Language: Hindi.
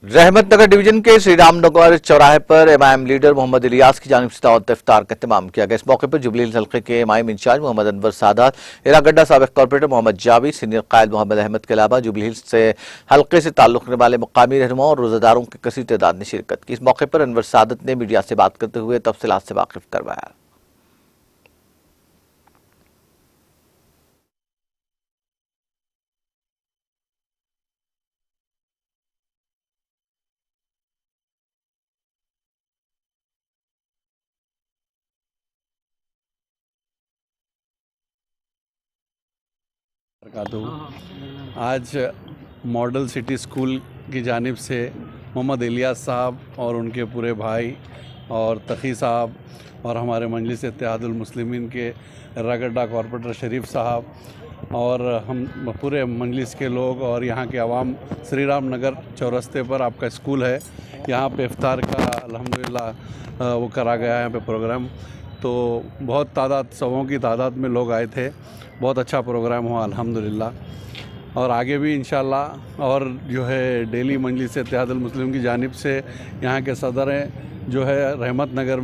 रहमत नगर डिवीजन के श्री राम नगर चौराहे पर एमआईएम लीडर मोहम्मद इलियास की जानिब से दावत इफ्तार का एहतमाम किया गया। इस मौके पर जुबली हिल्स हल्के के एमआईएम इंचार्ज मोहम्मद अनवर सादात, इरागड्डा साबिक कॉर्पोरेटर मोहम्मद जावी, सीनियर कायद मोहम्मद अहमद के अलावा जुबली हिल्स से हल्के से ताल्लुक रखने वाले मुकामी रहनुमाओं और रोजादारों की कसीर तादाद ने शिरकत की। इस मौके पर अनवर सादात ने मीडिया से बात करते हुए तफसीलात से वाकिफ करवाया। आज मॉडल सिटी स्कूल की जानिब से मोहम्मद इलियास साहब और उनके पूरे भाई और तकी साहब और हमारे मजलिस इत्तेहादुल मुस्लिमीन के इरागड्डा कॉर्पोरेटर शरीफ साहब और हम पूरे मजलिस के लोग और यहाँ के अवाम श्री राम नगर चौरस्ते पर आपका स्कूल है, यहाँ पे इफ्तार का अल्हम्दुलिल्लाह वो करा गया है यहाँ पे प्रोग्राम। तो बहुत तादाद, सौों की तादाद में लोग आए थे। बहुत अच्छा प्रोग्राम हुआ अल्हम्दुलिल्लाह। और आगे भी इंशाल्लाह और जो है डेली मजलिस इत्तेहादुल मुस्लिमीन की जानिब से यहाँ के सदर हैं जो है रहमत नगर